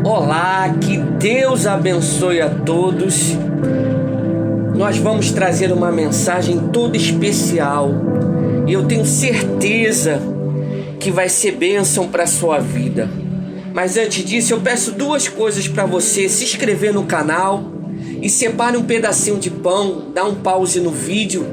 Olá, que Deus abençoe a todos. Nós vamos trazer uma mensagem toda especial e eu tenho certeza que vai ser bênção para a sua vida. Mas antes disso, eu peço duas coisas para você: se inscrever no canal e separe um pedacinho de pão, dá um pause no vídeo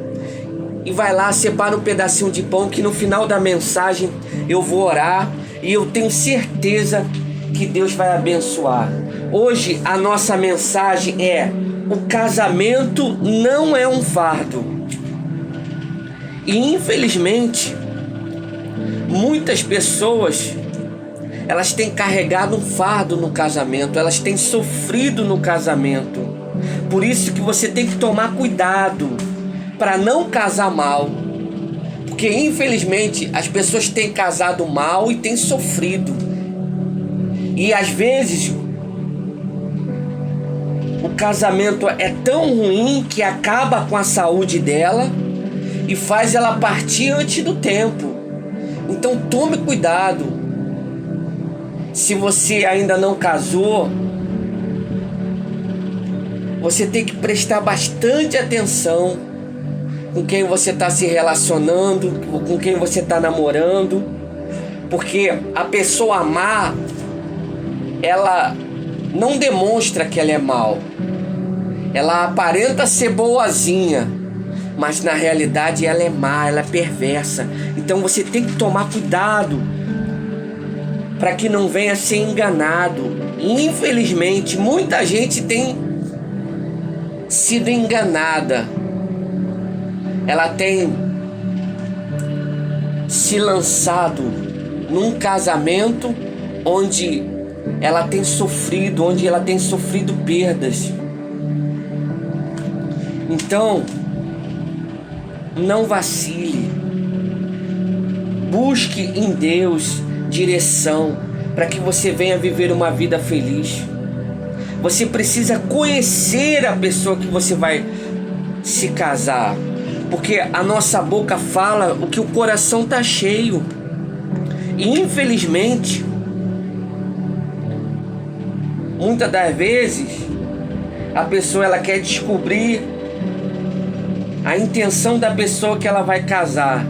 e vai lá, separa um pedacinho de pão, que no final da mensagem eu vou orar e eu tenho certeza que Deus vai abençoar. Hoje a nossa mensagem é: o casamento não é um fardo. E infelizmente muitas pessoas, elas têm carregado um fardo no casamento, elas têm sofrido no casamento. Por isso que você tem que tomar cuidado para não casar mal, porque infelizmente as pessoas têm casado mal e têm sofrido. E às vezes o casamento é tão ruim que acaba com a saúde dela e faz ela partir antes do tempo. Então tome cuidado. Se você ainda não casou, você tem que prestar bastante atenção com quem você está se relacionando, com quem você está namorando, porque a pessoa má, ela não demonstra que ela é mal. Ela aparenta ser boazinha, mas na realidade ela é má, ela é perversa. Então você tem que tomar cuidado para que não venha a ser enganado. Infelizmente, muita gente tem sido enganada. Ela tem se lançado num casamento onde ela tem sofrido, perdas. Então, não vacile. Busque em Deus direção para que você venha viver uma vida feliz. Você precisa conhecer a pessoa que você vai se casar, porque a nossa boca fala o que o coração está cheio. E infelizmente, muitas das vezes, a pessoa ela quer descobrir a intenção da pessoa que ela vai casar,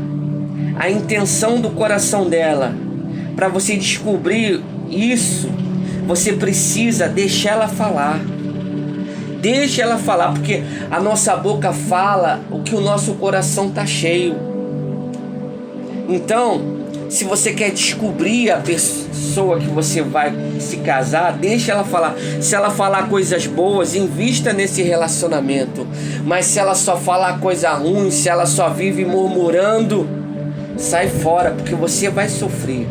a intenção do coração dela. Para você descobrir isso, você precisa deixar ela falar. Deixa ela falar, porque a nossa boca fala o que o nosso coração está cheio. Então, se você quer descobrir a pessoa que você vai se casar, deixa ela falar. Se ela falar coisas boas, invista nesse relacionamento. Mas se ela só falar coisa ruim, se ela só vive murmurando, sai fora, porque você vai sofrer.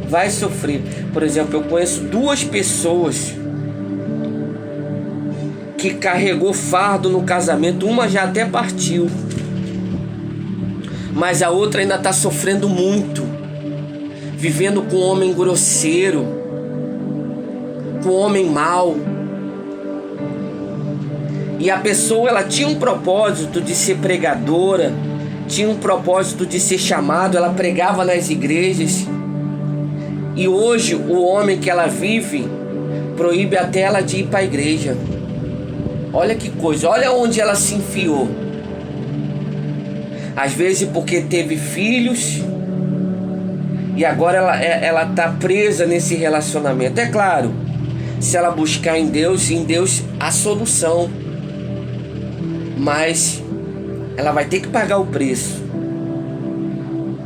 Vai sofrer. Por exemplo, eu conheço duas pessoas que carregou fardo no casamento. Uma já até partiu, mas a outra ainda está sofrendo muito, vivendo com um homem grosseiro, com um homem mau. E a pessoa, ela tinha um propósito de ser pregadora, tinha um propósito de ser chamado, ela pregava nas igrejas. E hoje o homem que ela vive proíbe até ela de ir para a igreja. Olha que coisa, olha onde ela se enfiou. Às vezes porque teve filhos e agora ela está presa nesse relacionamento. É claro, se ela buscar em Deus há solução, mas ela vai ter que pagar o preço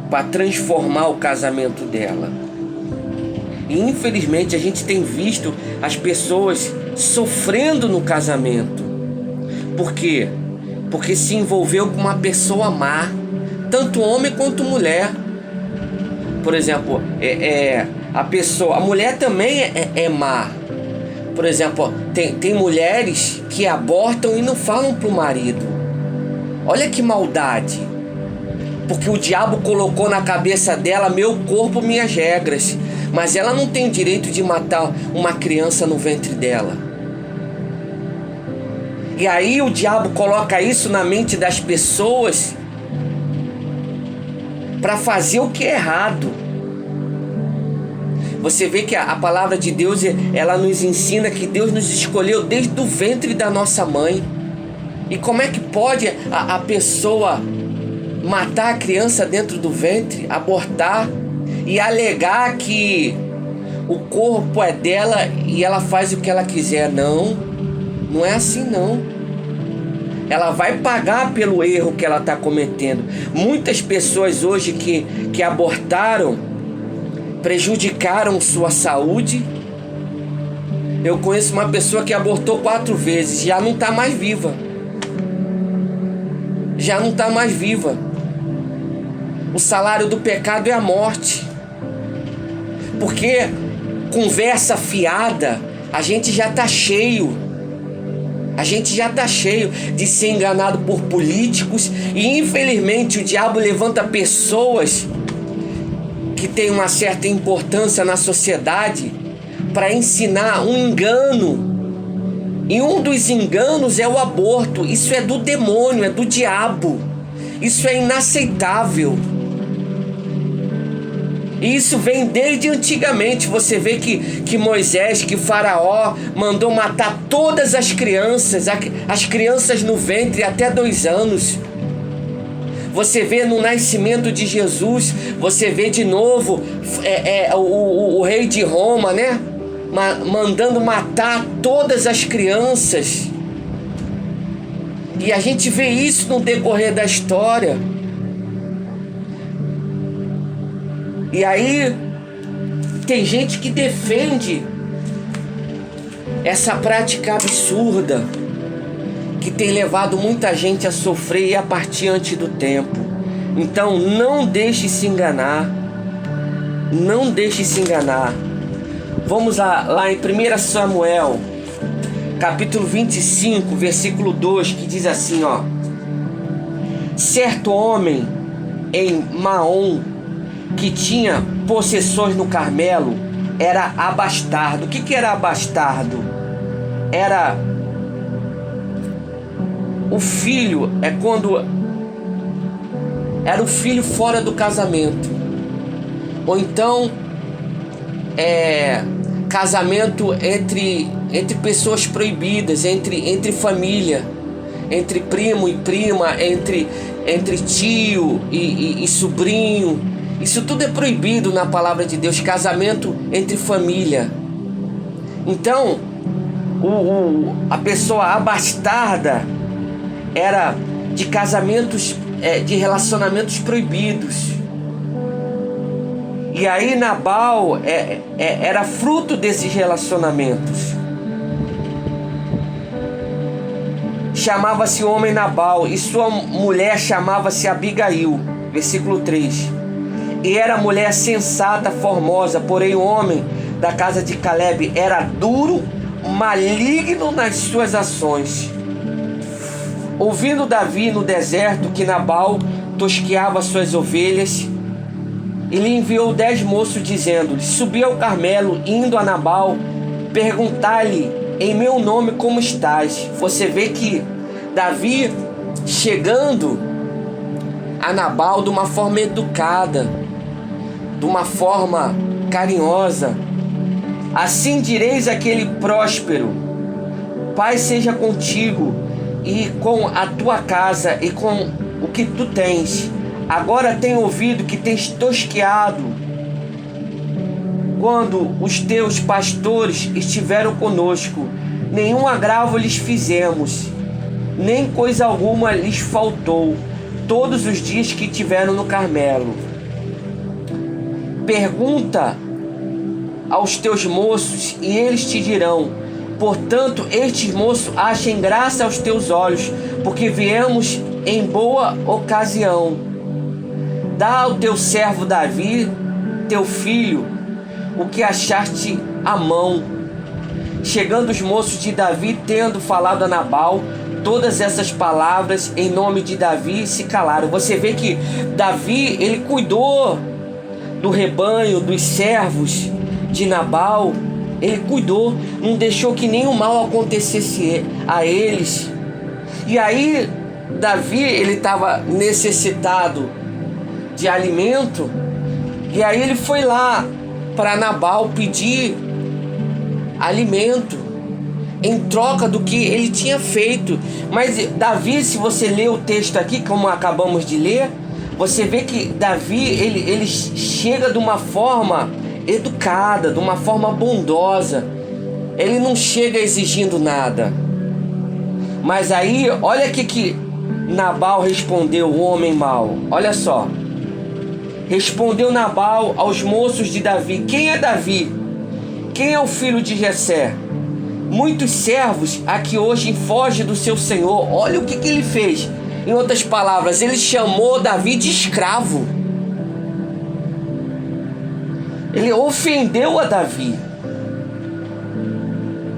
para transformar o casamento dela. E infelizmente a gente tem visto as pessoas sofrendo no casamento. Por quê? Porque se envolveu com uma pessoa má, tanto homem quanto mulher. Por exemplo, a mulher também é má. Por exemplo, tem mulheres que abortam e não falam pro marido. Olha que maldade. Porque o diabo colocou na cabeça dela: meu corpo, minhas regras. Mas ela não tem o direito de matar uma criança no ventre dela. E aí o diabo coloca isso na mente das pessoas para fazer o que é errado. Você vê que a palavra de Deus, ela nos ensina que Deus nos escolheu desde o ventre da nossa mãe. E como é que pode a pessoa matar a criança dentro do ventre, abortar e alegar que o corpo é dela e ela faz o que ela quiser? Não, não é assim não. Ela vai pagar pelo erro que ela está cometendo. Muitas pessoas hoje que abortaram prejudicaram sua saúde. Eu conheço uma pessoa que abortou 4 vezes, já não está mais viva. Já não está mais viva. O salário do pecado é a morte. Porque conversa fiada, a gente já está cheio. A gente já está cheio de ser enganado por políticos. E infelizmente o diabo levanta pessoas que têm uma certa importância na sociedade para ensinar um engano. E um dos enganos é o aborto. Isso é do demônio, é do diabo. Isso é inaceitável. E isso vem desde antigamente. Você vê que Moisés, que Faraó mandou matar todas as crianças no ventre até 2 anos. Você vê no nascimento de Jesus, você vê de novo o rei de Roma, né? Mandando matar todas as crianças. E a gente vê isso no decorrer da história. E aí tem gente que defende essa prática absurda que tem levado muita gente a sofrer e a partir antes do tempo. Então não deixe se enganar. Não deixe se enganar. Vamos lá em 1 Samuel, capítulo 25, versículo 2, que diz assim, ó: certo homem em Maom, que tinha possessões no Carmelo, era abastardo. O que era abastardo? Era o filho, era o filho fora do casamento. Ou então casamento entre pessoas proibidas, entre família, entre primo e prima, entre tio e sobrinho. Isso tudo é proibido na palavra de Deus. Casamento entre família. Então a pessoa abastarda era de casamentos, de relacionamentos proibidos. E aí Nabal era fruto desses relacionamentos. Chamava-se homem Nabal e sua mulher chamava-se Abigail. Versículo 3. E era mulher sensata, formosa, porém o homem da casa de Caleb era duro, maligno nas suas ações. Ouvindo Davi no deserto que Nabal tosqueava suas ovelhas, ele enviou 10 moços dizendo: subi ao Carmelo, indo a Nabal, perguntar-lhe em meu nome como estás. Você vê que Davi chegando a Nabal de uma forma educada, de uma forma carinhosa. Assim direis àquele próspero: Pai seja contigo e com a tua casa e com o que tu tens. Agora tenho ouvido que tens tosqueado quando os teus pastores estiveram conosco. Nenhum agravo lhes fizemos, nem coisa alguma lhes faltou, todos os dias que tiveram no Carmelo. Pergunta aos teus moços e eles te dirão. Portanto, estes moços achem graça aos teus olhos, porque viemos em boa ocasião. Dá ao teu servo Davi, teu filho, o que achaste à mão. Chegando os moços de Davi, tendo falado a Nabal todas essas palavras em nome de Davi, se calaram. Você vê que Davi, ele cuidou do rebanho, dos servos de Nabal. Ele cuidou, não deixou que nenhum mal acontecesse a eles. E aí Davi, ele estava necessitado de alimento, e aí ele foi lá para Nabal pedir alimento em troca do que ele tinha feito. Mas Davi, se você ler o texto aqui, como acabamos de ler, você vê que Davi ele chega de uma forma educada, de uma forma bondosa. Ele não chega exigindo nada. Mas aí, olha o que Nabal respondeu, o homem mau. Olha só. Respondeu Nabal aos moços de Davi: quem é Davi? Quem é o filho de Jessé? Muitos servos a que hoje foge do seu senhor. Olha o que ele fez. Em outras palavras, ele chamou Davi de escravo. Ele ofendeu a Davi.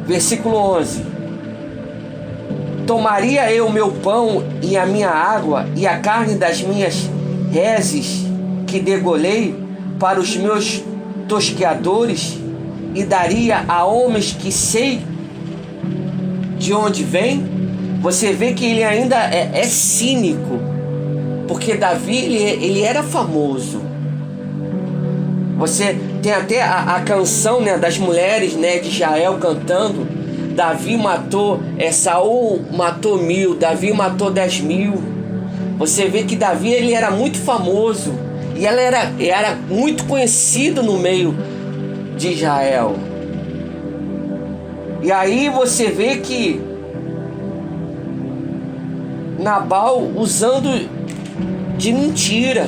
Versículo 11: tomaria eu meu pão e a minha água e a carne das minhas reses que degolei para os meus tosqueadores e daria a homens que sei de onde vem? Você vê que ele ainda é cínico, porque Davi ele era famoso. Você tem até a canção, né, das mulheres, né, de Israel cantando: Davi matou, Saul matou 1000, Davi matou 10.000. Você vê que Davi ele era muito famoso e ela era muito conhecido no meio de Israel. E aí você vê que Nabal usando de mentira.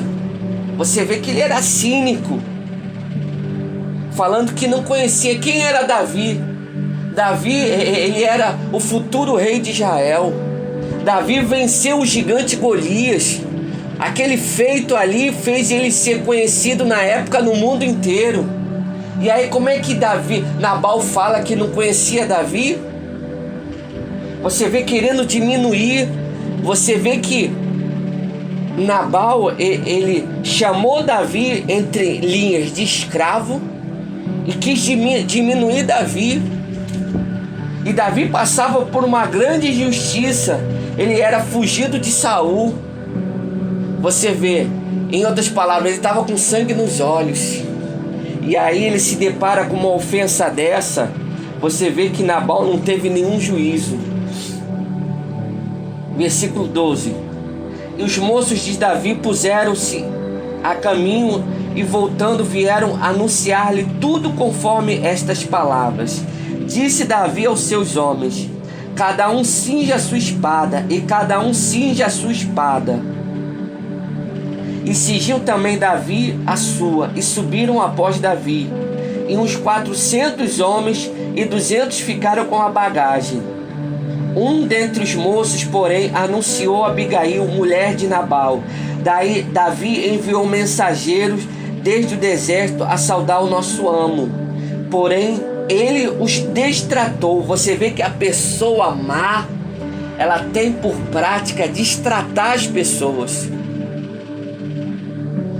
Você vê que ele era cínico, falando que não conhecia quem era Davi. Davi, ele era o futuro rei de Israel. Davi venceu o gigante Golias. Aquele feito ali fez ele ser conhecido na época no mundo inteiro. E aí como é que Nabal fala que não conhecia Davi? Você vê querendo diminuir. Você vê que Nabal, ele chamou Davi entre linhas de escravo e quis diminuir Davi. E Davi passava por uma grande injustiça. Ele era fugido de Saul. Você vê, em outras palavras, ele estava com sangue nos olhos. E aí ele se depara com uma ofensa dessa. Você vê que Nabal não teve nenhum juízo. Versículo 12: e os moços de Davi puseram-se a caminho e voltando vieram anunciar-lhe tudo conforme estas palavras. Disse Davi aos seus homens: cada um cinja a sua espada, e cada um cinja a sua espada. E cingiu também Davi a sua, e subiram após Davi. E uns 400 homens e 200 ficaram com a bagagem. Um dentre os moços, porém, anunciou a Abigail, mulher de Nabal. Daí Davi enviou mensageiros desde o deserto a saudar o nosso amo. Porém, ele os destratou. Você vê que a pessoa má, ela tem por prática destratar as pessoas.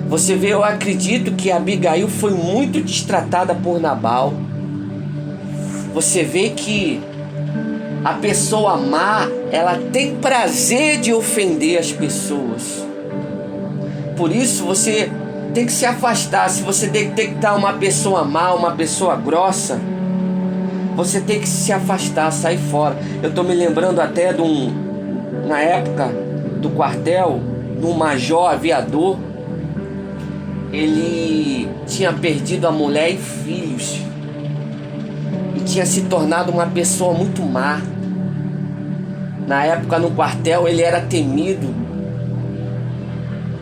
Você vê, eu acredito que Abigail foi muito destratada por Nabal. Você vê que a pessoa má, ela tem prazer de ofender as pessoas. Por isso você tem que se afastar. Se você detectar uma pessoa má, uma pessoa grossa, você tem que se afastar, sair fora. Eu estou me lembrando até na época do quartel, de um major aviador. Ele tinha perdido a mulher e filhos e tinha se tornado uma pessoa muito má. Na época no quartel ele era temido,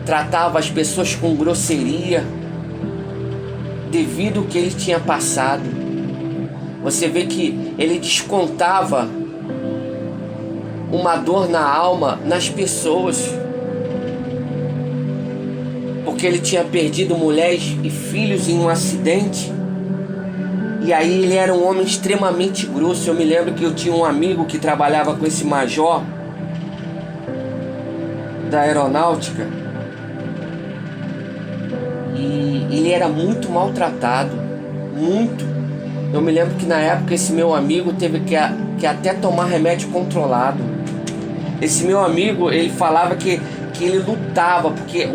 tratava as pessoas com grosseria devido ao que ele tinha passado. Você vê que ele descontava uma dor na alma nas pessoas, porque ele tinha perdido mulheres e filhos em um acidente. E aí ele era um homem extremamente grosso. Eu me lembro que eu tinha um amigo que trabalhava com esse major da aeronáutica, e ele era muito maltratado, muito. Eu me lembro que na época esse meu amigo teve que até tomar remédio controlado. Esse meu amigo, ele falava que ele lutava, porque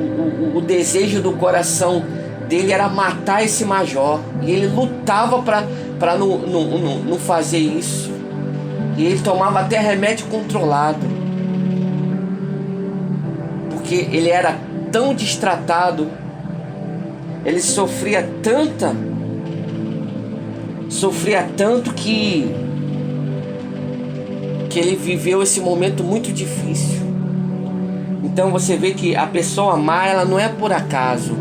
o desejo do coração dele era matar esse major. E ele lutava para não fazer isso. E ele tomava até remédio controlado. Porque ele era tão destratado. Ele sofria tanto que ele viveu esse momento muito difícil. Então você vê que a pessoa má, ela não é por acaso.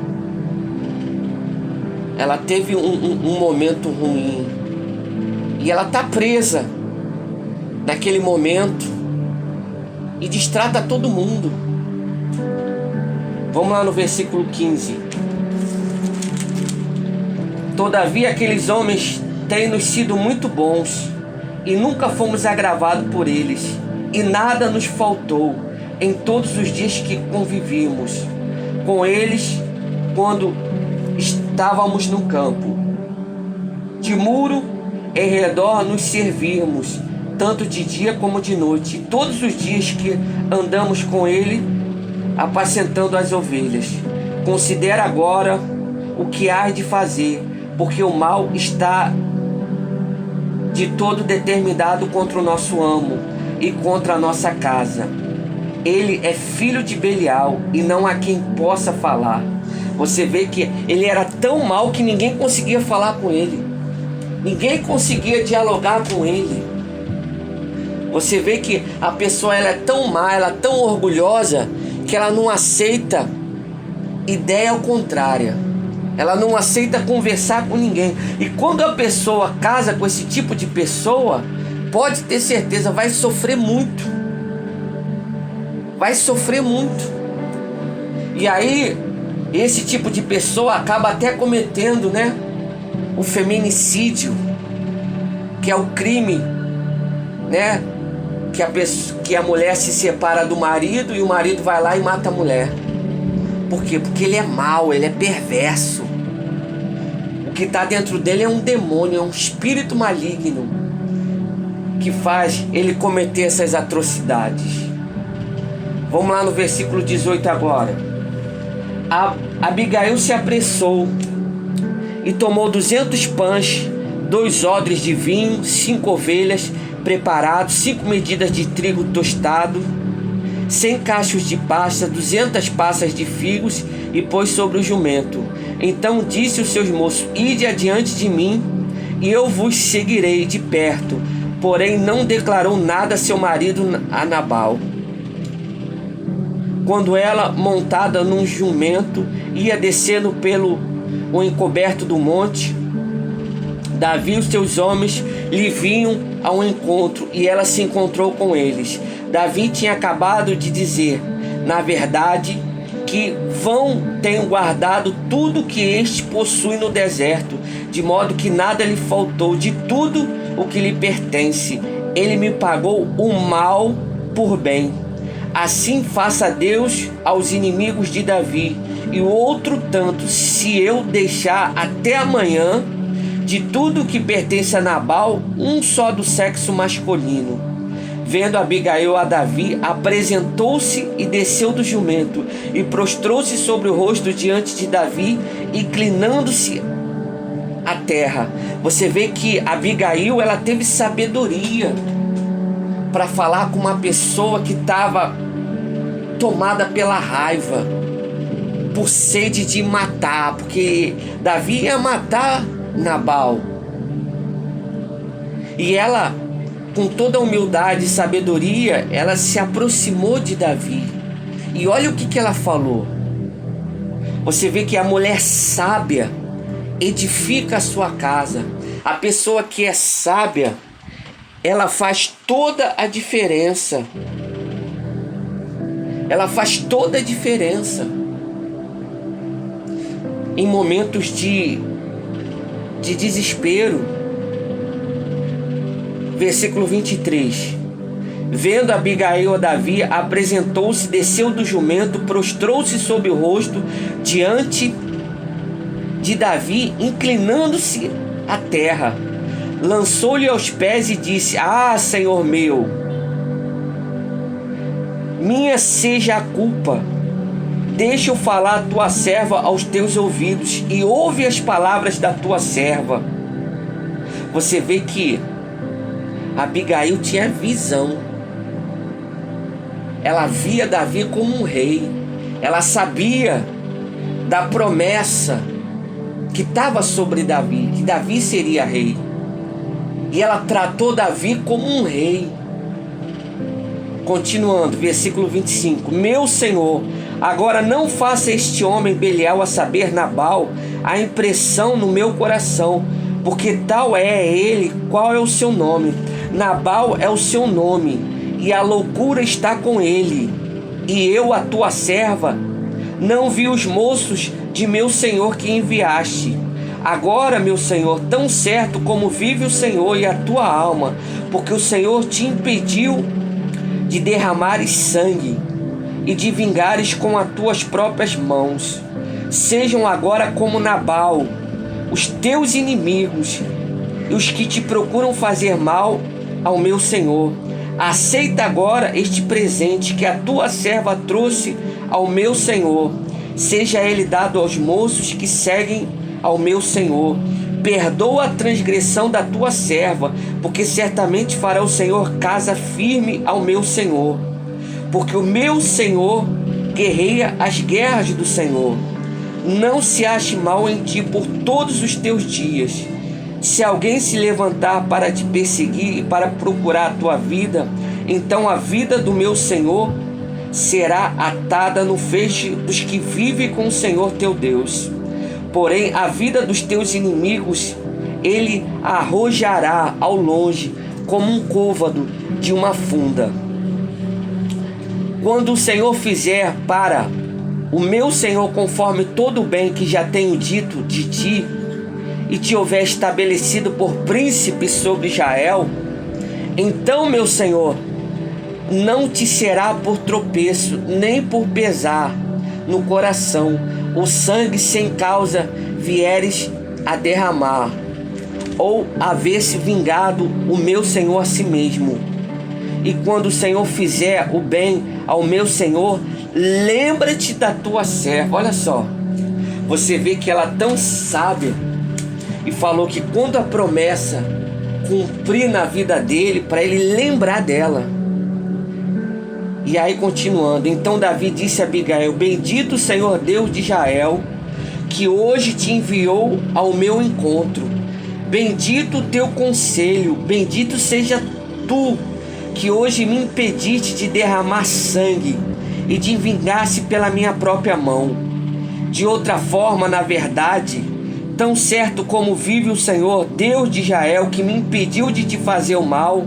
Ela teve um momento ruim. E ela está presa naquele momento. E distrata todo mundo. Vamos lá no versículo 15. Todavia aqueles homens têm-nos sido muito bons, e nunca fomos agravados por eles, e nada nos faltou em todos os dias que convivimos com eles, quando estávamos no campo. De muro em redor nos servirmos, tanto de dia como de noite, e todos os dias que andamos com ele, apacentando as ovelhas. Considera agora o que hás de fazer, porque o mal está de todo determinado contra o nosso amo e contra a nossa casa. Ele é filho de Belial e não há quem possa falar. Você vê que ele era tão mau que ninguém conseguia falar com ele. Ninguém conseguia dialogar com ele. Você vê que a pessoa, ela é tão má, ela é tão orgulhosa, que ela não aceita ideia contrária. Ela não aceita conversar com ninguém. E quando a pessoa casa com esse tipo de pessoa, pode ter certeza, vai sofrer muito. Vai sofrer muito. E aí, esse tipo de pessoa acaba até cometendo, né, o feminicídio, que é o crime, né, que a mulher se separa do marido e o marido vai lá e mata a mulher. Por quê? Porque ele é mau, ele é perverso. O que está dentro dele é um demônio, é um espírito maligno que faz ele cometer essas atrocidades. Vamos lá no versículo 18 agora. Abigail se apressou e tomou 200 pães, 2 odres de vinho, 5 ovelhas preparados, 5 medidas de trigo tostado, 100 cachos de pasta, 200 passas de figos, e pôs sobre o jumento. Então disse aos seus moços: ide adiante de mim, e eu vos seguirei de perto. Porém não declarou nada a seu marido, a Nabal. Quando ela, montada num jumento, ia descendo pelo o encoberto do monte, Davi e os seus homens lhe vinham ao encontro, e ela se encontrou com eles. Davi tinha acabado de dizer, na verdade, que vão tenho guardado tudo que este possui no deserto, de modo que nada lhe faltou de tudo o que lhe pertence. Ele me pagou o mal por bem. Assim faça Deus aos inimigos de Davi, e o outro tanto, se eu deixar até amanhã de tudo que pertence a Nabal, um só do sexo masculino. Vendo Abigail a Davi, apresentou-se e desceu do jumento, e prostrou-se sobre o rosto diante de Davi, inclinando-se à terra. Você vê que Abigail, ela teve sabedoria para falar com uma pessoa que estava tomada pela raiva, por sede de matar, porque Davi ia matar Nabal. E ela, com toda a humildade e sabedoria, ela se aproximou de Davi. E olha o que ela falou. Você vê que a mulher sábia edifica a sua casa. A pessoa que é sábia, ela faz toda a diferença. Ela faz toda a diferença. Em momentos de desespero. Versículo 23. Vendo Abigail a Davi, apresentou-se, desceu do jumento, prostrou-se sobre o rosto diante de Davi, inclinando-se à terra. Lançou-lhe aos pés e disse: ah, Senhor meu, minha seja a culpa, deixa eu falar a tua serva aos teus ouvidos e ouve as palavras da tua serva. Você vê que Abigail tinha visão. Ela via Davi como um rei. Ela sabia da promessa que estava sobre Davi, que Davi seria rei. E ela tratou Davi como um rei. Continuando, versículo 25. Meu Senhor, agora não faça este homem Belial, a saber, Nabal, a impressão no meu coração, porque tal é ele. Qual é o seu nome? Nabal é o seu nome, e a loucura está com ele. E eu, a tua serva, não vi os moços de meu senhor que enviaste. Agora, meu Senhor, tão certo como vive o Senhor e a tua alma, porque o Senhor te impediu de derramares sangue e de vingares com as tuas próprias mãos. Sejam agora como Nabal os teus inimigos e os que te procuram fazer mal ao meu Senhor. Aceita agora este presente que a tua serva trouxe ao meu Senhor. Seja ele dado aos moços que seguem ao meu Senhor. Perdoa a transgressão da tua serva, porque certamente fará o Senhor casa firme ao meu Senhor. Porque o meu Senhor guerreia as guerras do Senhor. Não se ache mal em ti por todos os teus dias. Se alguém se levantar para te perseguir e para procurar a tua vida, então a vida do meu Senhor será atada no feixe dos que vivem com o Senhor teu Deus. Porém, a vida dos teus inimigos ele arrojará ao longe, como um côvado de uma funda. Quando o Senhor fizer para o meu Senhor conforme todo o bem que já tenho dito de ti, e te houver estabelecido por príncipe sobre Israel, então, meu Senhor, não te será por tropeço, nem por pesar no coração, o sangue sem causa vieres a derramar, ou haver-se vingado o meu Senhor a si mesmo. E quando o Senhor fizer o bem ao meu Senhor, lembra-te da tua serva. Olha só, você vê que ela é tão sábia e falou que quando a promessa cumprir na vida dele, para ele lembrar dela. E aí continuando, então Davi disse a Abigail: bendito o Senhor Deus de Israel, que hoje te enviou ao meu encontro. Bendito o teu conselho, bendito seja tu, que hoje me impediste de derramar sangue e de vingar-se pela minha própria mão. De outra forma, na verdade, tão certo como vive o Senhor Deus de Israel, que me impediu de te fazer o mal,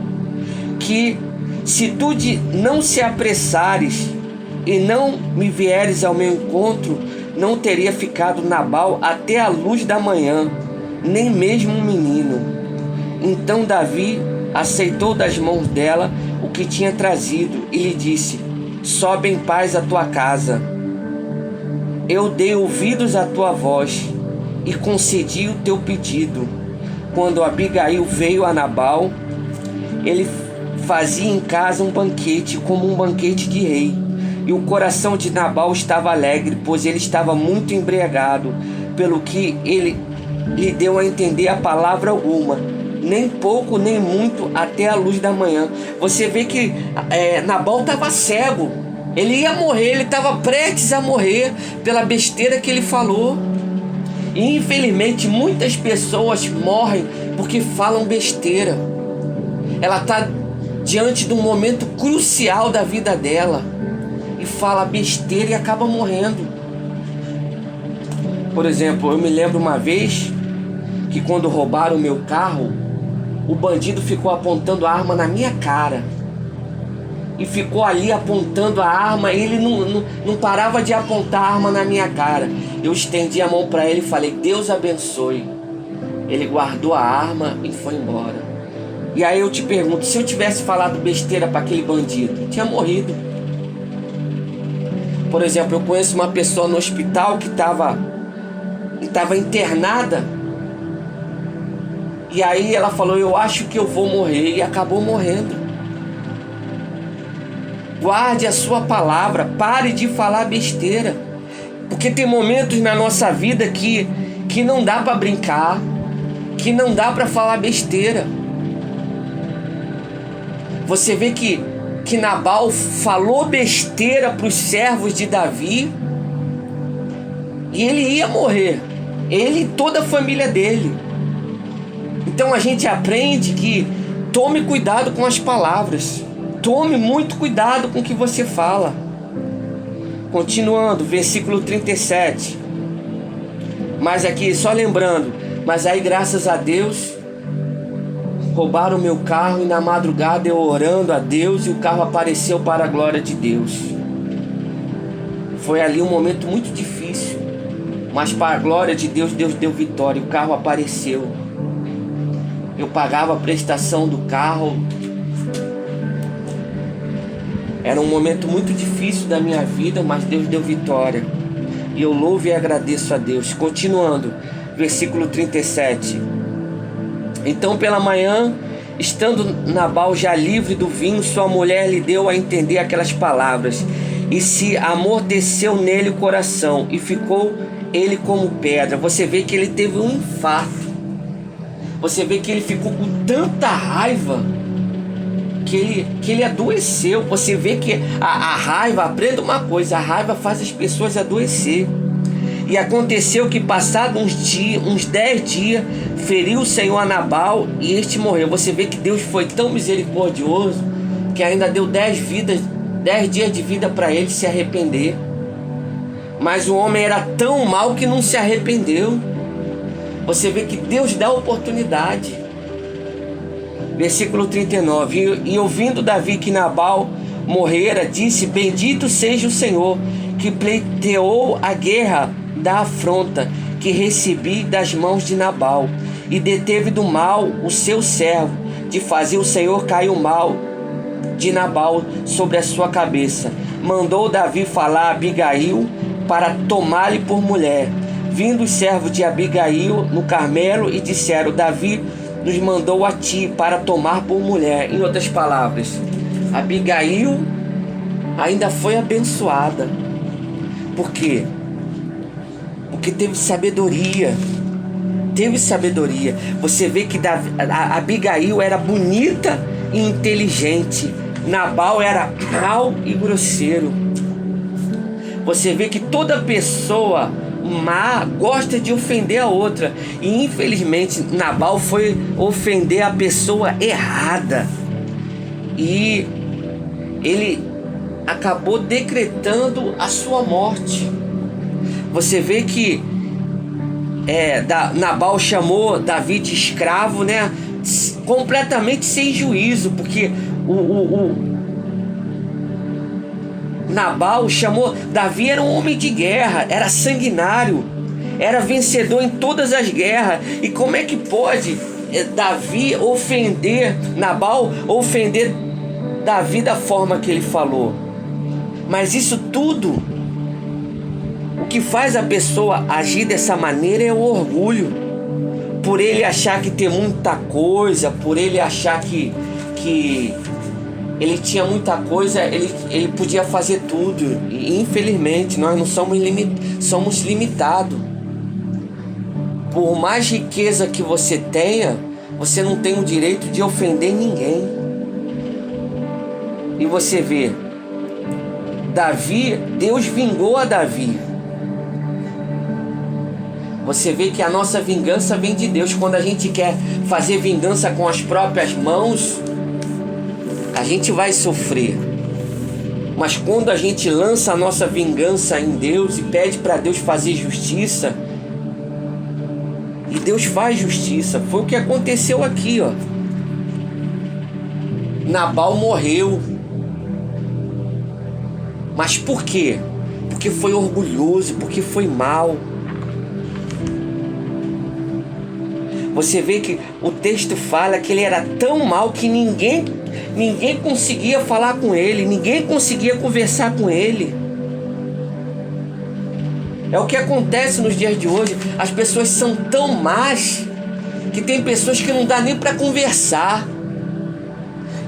que se tu não se apressares e não me vieres ao meu encontro, não teria ficado Nabal até a luz da manhã, nem mesmo um menino. Então Davi aceitou das mãos dela o que tinha trazido e lhe disse: sobe em paz à tua casa. Eu dei ouvidos à tua voz e concedi o teu pedido. Quando Abigail veio a Nabal, ele fazia em casa um banquete, como um banquete de rei. E o coração de Nabal estava alegre, pois ele estava muito embriagado, pelo que ele lhe deu a entender a palavra alguma, nem pouco nem muito, até a luz da manhã. Você vê que Nabal estava cego, ele ia morrer, ele estava prestes a morrer pela besteira que ele falou. E infelizmente muitas pessoas morrem porque falam besteira. Ela está diante de um momento crucial da vida dela e fala besteira e acaba morrendo. Por exemplo, eu me lembro uma vez que quando roubaram o meu carro, o bandido ficou apontando a arma na minha cara e ficou ali apontando a arma, e ele não parava de apontar a arma na minha cara. Eu estendi a mão para ele e falei: Deus abençoe. Ele guardou a arma e foi embora. E aí eu te pergunto, se eu tivesse falado besteira para aquele bandido, tinha morrido. Por exemplo, eu conheço uma pessoa no hospital que estava internada, e aí ela falou: eu acho que eu vou morrer, e acabou morrendo. Guarde a sua palavra, pare de falar besteira. Porque tem momentos na nossa vida que não dá para brincar, que não dá para falar besteira. Você vê que Nabal falou besteira para os servos de Davi e ele ia morrer, ele e toda a família dele. Então a gente aprende que tome cuidado com as palavras, tome muito cuidado com o que você fala. Continuando, versículo 37. Mas aqui, só lembrando, mas aí graças a Deus, roubaram o meu carro e na madrugada eu orando a Deus e o carro apareceu para a glória de Deus. Foi ali um momento muito difícil, mas para a glória de Deus, Deus deu vitória, o carro apareceu. Eu pagava a prestação do carro. Era um momento muito difícil da minha vida, mas Deus deu vitória. E eu louvo e agradeço a Deus. Continuando, versículo 37. Então pela manhã, estando Nabal já livre do vinho, sua mulher lhe deu a entender aquelas palavras. E se amorteceu nele o coração, e ficou ele como pedra. Você vê que ele teve um infarto. Você vê que ele ficou com tanta raiva que ele adoeceu. Você vê que a raiva, aprenda uma coisa, a raiva faz as pessoas adoecer. E aconteceu que passado uns 10 dias, feriu o Senhor a Nabal e este morreu. Você vê que Deus foi tão misericordioso que ainda deu 10 dias de vida para ele se arrepender. Mas o homem era tão mau que não se arrependeu. Você vê que Deus dá oportunidade. Versículo 39. E ouvindo Davi que Nabal morrera, disse: bendito seja o Senhor, que pleiteou a guerra da afronta que recebi das mãos de Nabal, e deteve do mal o seu servo, de fazer o Senhor cair o mal de Nabal sobre a sua cabeça. Mandou Davi falar a Abigail para tomar-lhe por mulher. Vindo os servos de Abigail no Carmelo e disseram: Davi nos mandou a ti para tomar por mulher. Em outras palavras, Abigail ainda foi abençoada. Por quê? Porque teve sabedoria. Teve sabedoria. Você vê que a Abigail era bonita e inteligente. Nabal era mau e grosseiro. Você vê que toda pessoa má gosta de ofender a outra. E infelizmente Nabal foi ofender a pessoa errada. E ele acabou decretando a sua morte. Você vê que Nabal chamou Davi de escravo, né? Completamente sem juízo, porque Nabal chamou Davi, era um homem de guerra, era sanguinário, era vencedor em todas as guerras. E como é que pode Davi ofender Nabal, ofender Davi da forma que ele falou? Mas isso tudo, o que faz a pessoa agir dessa maneira é o orgulho. Por ele achar que tem muita coisa, por ele achar que ele tinha muita coisa, ele podia fazer tudo. E infelizmente nós não somos limitados. Por mais riqueza que você tenha, você não tem o direito de ofender ninguém. E você vê, Davi, Deus vingou a Davi. Você vê que a nossa vingança vem de Deus. Quando a gente quer fazer vingança com as próprias mãos, a gente vai sofrer. Mas quando a gente lança a nossa vingança em Deus e pede para Deus fazer justiça, e Deus faz justiça. Foi o que aconteceu aqui, ó. Nabal morreu. Mas por quê? Porque foi orgulhoso, porque foi mau. Você vê que o texto fala que ele era tão mau que ninguém conseguia falar com ele, ninguém conseguia conversar com ele. É o que acontece nos dias de hoje. As pessoas são tão más que tem pessoas que não dá nem para conversar.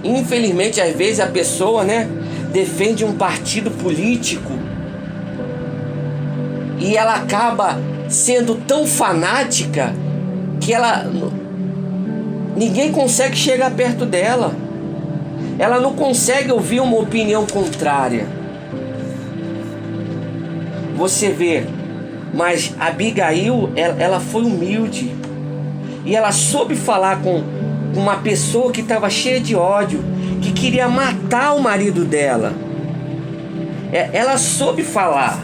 Infelizmente, às vezes a pessoa, defende um partido político E ela acaba sendo tão fanática que ninguém consegue chegar perto dela. Ela não consegue ouvir uma opinião contrária. Você vê, mas Abigail, ela foi humilde. E ela soube falar com uma pessoa que estava cheia de ódio, que queria matar o marido dela. Ela soube falar.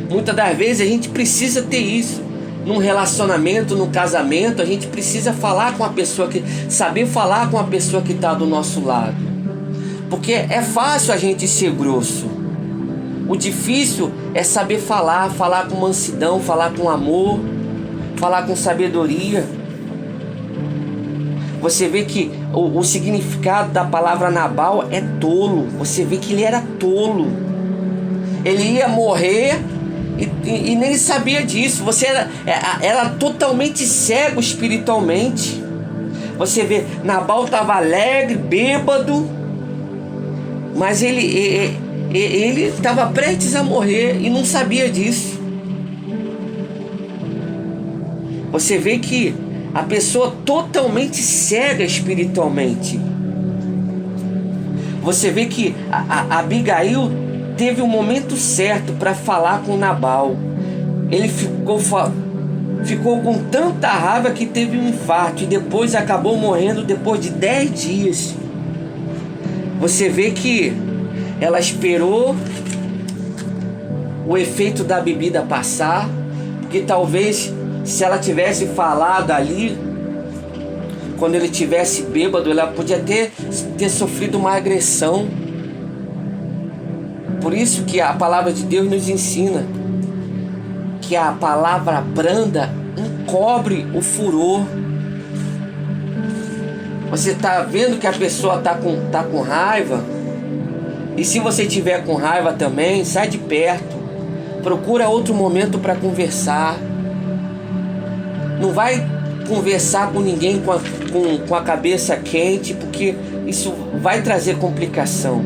Muitas das vezes a gente precisa ter isso. Num relacionamento, no casamento, a gente precisa falar com a pessoa saber falar com a pessoa que está do nosso lado. Porque é fácil a gente ser grosso. O difícil é saber falar com mansidão, falar com amor, falar com sabedoria. Você vê que o significado da palavra Nabal é tolo. Você vê que ele era tolo. Ele ia morrer e nem sabia disso. Você era totalmente cego espiritualmente. Você vê, Nabal estava alegre, bêbado, mas ele estava prestes a morrer e não sabia disso. Você vê que a pessoa totalmente cega espiritualmente. Você vê que a Abigail teve o momento certo para falar com Nabal. Ele ficou com tanta raiva que teve um infarto e depois acabou morrendo depois de 10 dias. Você vê que ela esperou o efeito da bebida passar, porque talvez se ela tivesse falado ali, quando ele tivesse bêbado, ela podia ter sofrido uma agressão. Por isso que a palavra de Deus nos ensina que a palavra branda encobre o furor. Você está vendo que a pessoa está com raiva, e se você tiver com raiva também, sai de perto, procura outro momento para conversar. Não vai conversar com ninguém com a cabeça quente, porque isso vai trazer complicação.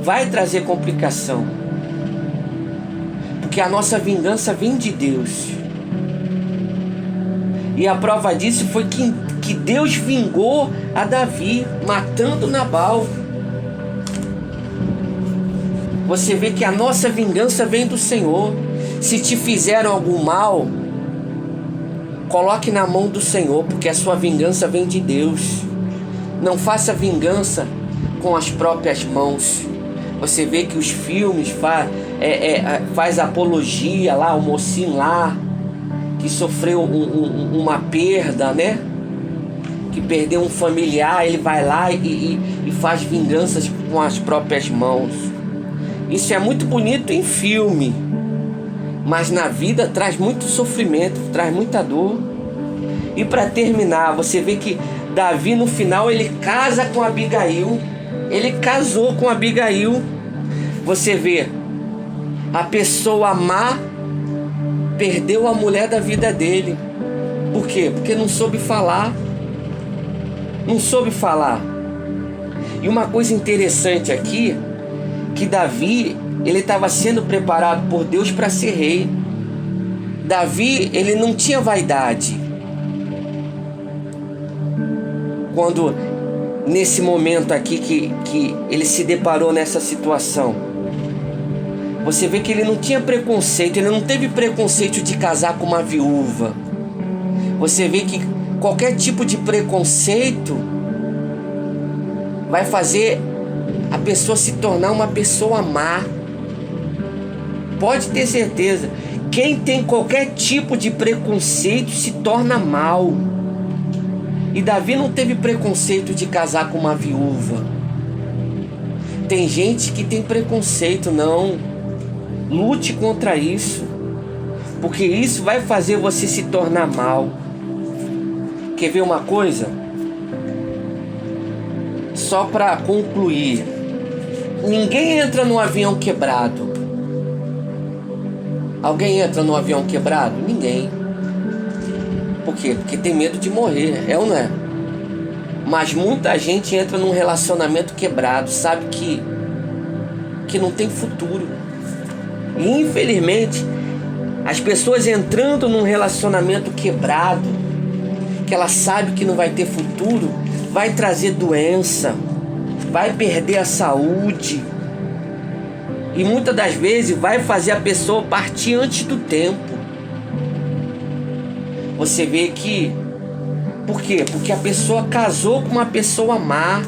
Vai trazer complicação. Porque a nossa vingança vem de Deus. E a prova disso foi que Deus vingou a Davi, matando Nabal. Você vê que a nossa vingança vem do Senhor. Se te fizeram algum mal, coloque na mão do Senhor, porque a sua vingança vem de Deus. Não faça vingança com as próprias mãos. Você vê que os filmes faz apologia lá, o mocinho lá, que sofreu uma perda, né? Que perdeu um familiar, ele vai lá e faz vinganças com as próprias mãos. Isso é muito bonito em filme, mas na vida traz muito sofrimento, traz muita dor. E para terminar, você vê que Davi no final ele casa com Abigail. Ele casou com Abigail. Você vê, a pessoa má perdeu a mulher da vida dele. Por quê? Porque não soube falar. Não soube falar. E uma coisa interessante aqui, que Davi, ele estava sendo preparado por Deus para ser rei. Davi, ele não tinha vaidade. Quando, nesse momento aqui que ele se deparou nessa situação, você vê que ele não tinha preconceito, ele não teve preconceito de casar com uma viúva. Você vê que qualquer tipo de preconceito vai fazer a pessoa se tornar uma pessoa má. Pode ter certeza, quem tem qualquer tipo de preconceito se torna mal. E Davi não teve preconceito de casar com uma viúva. Tem gente que tem preconceito, não. Lute contra isso, porque isso vai fazer você se tornar mal. Quer ver uma coisa? Só para concluir, ninguém entra num avião quebrado. Alguém entra num avião quebrado? Ninguém. Por quê? Porque tem medo de morrer, é ou não é? Mas muita gente entra num relacionamento quebrado, sabe que que não tem futuro. E infelizmente, as pessoas entrando num relacionamento quebrado, que ela sabe que não vai ter futuro, vai trazer doença, vai perder a saúde. E muitas das vezes vai fazer a pessoa partir antes do tempo. Você vê que... Por quê? Porque a pessoa casou com uma pessoa má,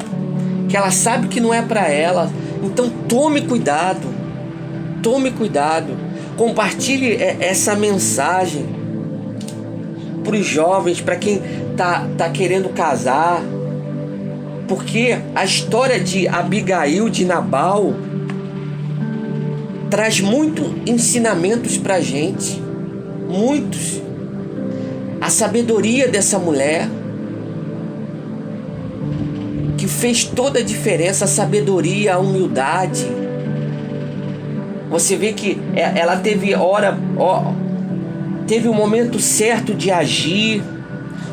que ela sabe que não é para ela. Então tome cuidado. Tome cuidado. Compartilhe essa mensagem para os jovens, para quem tá querendo casar. Porque a história de Abigail, de Nabal, traz muitos ensinamentos para a gente. Muitos. A sabedoria dessa mulher, que fez toda a diferença, a sabedoria, a humildade. Você vê que ela teve teve o momento certo de agir,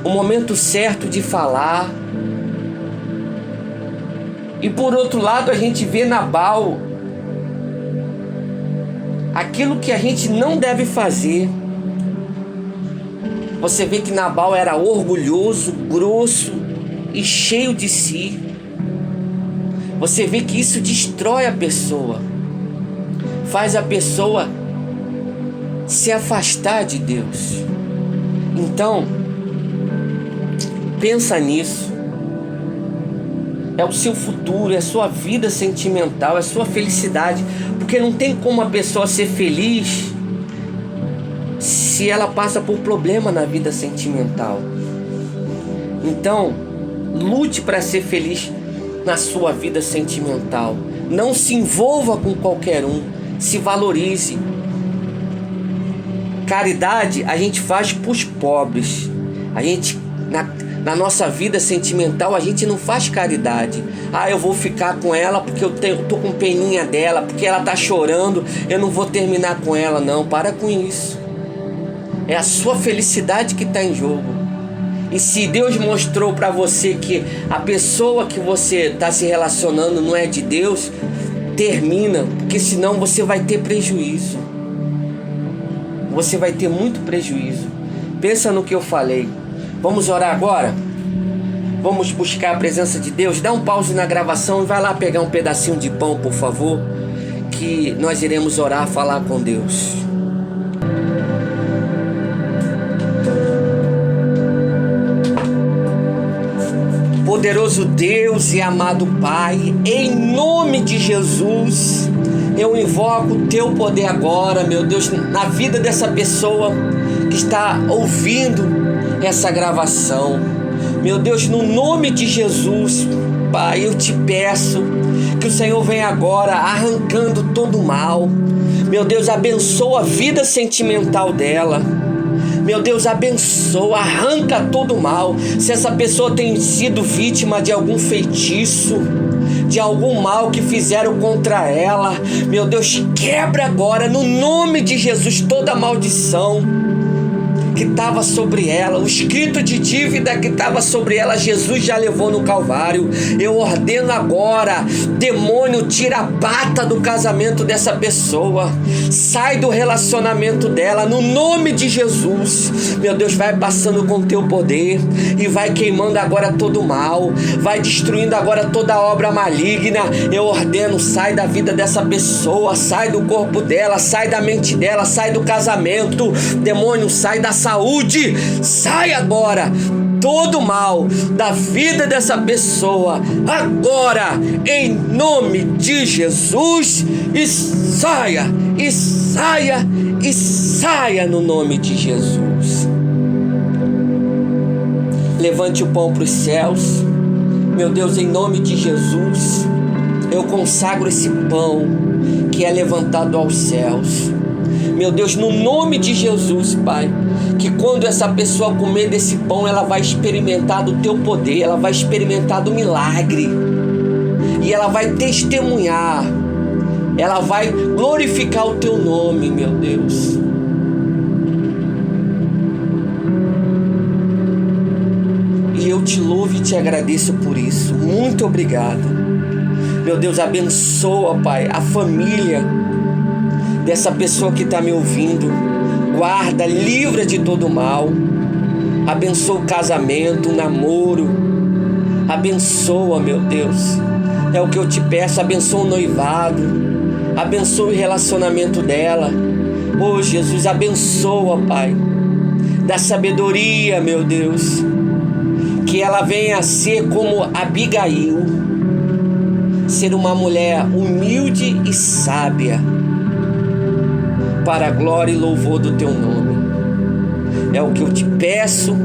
o momento certo de falar. E por outro lado a gente vê Nabal, aquilo que a gente não deve fazer. Você vê que Nabal era orgulhoso, grosso e cheio de si. Você vê que isso destrói a pessoa, faz a pessoa se afastar de Deus. Então, pensa nisso. É o seu futuro, é a sua vida sentimental, é a sua felicidade. Porque não tem como a pessoa ser feliz se ela passa por problema na vida sentimental. Então, lute para ser feliz na sua vida sentimental. Não se envolva com qualquer um. Se valorize. Caridade a gente faz para os pobres. A gente, na nossa vida sentimental, a gente não faz caridade. Eu vou ficar com ela porque eu tô com peninha dela, porque ela tá chorando, eu não vou terminar com ela. Não, para com isso. É a sua felicidade que está em jogo. E se Deus mostrou para você que a pessoa que você está se relacionando não é de Deus, termina, porque senão você vai ter prejuízo. Você vai ter muito prejuízo. Pensa no que eu falei. Vamos orar agora? Vamos buscar a presença de Deus? Dá um pause na gravação e vai lá pegar um pedacinho de pão, por favor, que nós iremos orar, falar com Deus. Poderoso Deus e amado Pai, em nome de Jesus, eu invoco o Teu poder agora, meu Deus, na vida dessa pessoa que está ouvindo essa gravação. Meu Deus, no nome de Jesus, Pai, eu te peço que o Senhor venha agora arrancando todo o mal. Meu Deus, abençoa a vida sentimental dela. Meu Deus, abençoa, arranca todo o mal. Se essa pessoa tem sido vítima de algum feitiço, de algum mal que fizeram contra ela, meu Deus, quebra agora, no nome de Jesus, toda maldição que estava sobre ela, o escrito de dívida que estava sobre ela, Jesus já levou no Calvário. Eu ordeno agora, demônio, tira a pata do casamento dessa pessoa, sai do relacionamento dela, no nome de Jesus. Meu Deus, vai passando com o teu poder e vai queimando agora todo o mal, vai destruindo agora toda obra maligna. Eu ordeno, sai da vida dessa pessoa, sai do corpo dela, sai da mente dela, sai do casamento. Demônio, sai da saúde, sai agora todo mal da vida dessa pessoa, agora, em nome de Jesus, e saia, e saia, e saia no nome de Jesus. Levante o pão para os céus. Meu Deus, em nome de Jesus, eu consagro esse pão que é levantado aos céus. Meu Deus, no nome de Jesus, Pai, que quando essa pessoa comer desse pão, ela vai experimentar do teu poder, ela vai experimentar do milagre, e ela vai testemunhar, ela vai glorificar o teu nome, meu Deus. E eu te louvo e te agradeço por isso. Muito obrigado. Meu Deus, abençoa, Pai, a família dessa pessoa que está me ouvindo. Guarda, livra de todo mal. Abençoa o casamento, o namoro. Abençoa, meu Deus. É o que eu te peço. Abençoa o noivado. Abençoa o relacionamento dela. Oh, Jesus, abençoa, Pai. Dá sabedoria, meu Deus. Que ela venha a ser como Abigail. Ser uma mulher humilde e sábia. Para a glória e louvor do teu nome. É o que eu te peço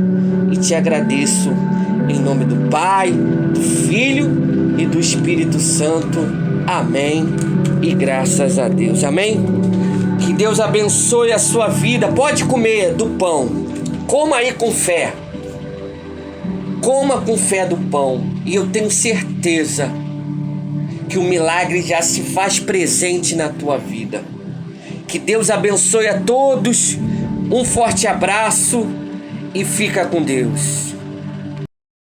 e te agradeço. Em nome do Pai, do Filho e do Espírito Santo. Amém. E graças a Deus. Amém. Que Deus abençoe a sua vida. Pode comer do pão. Coma aí com fé. Coma com fé do pão. E eu tenho certeza que o milagre já se faz presente na tua vida. Que Deus abençoe a todos. Um forte abraço e fica com Deus.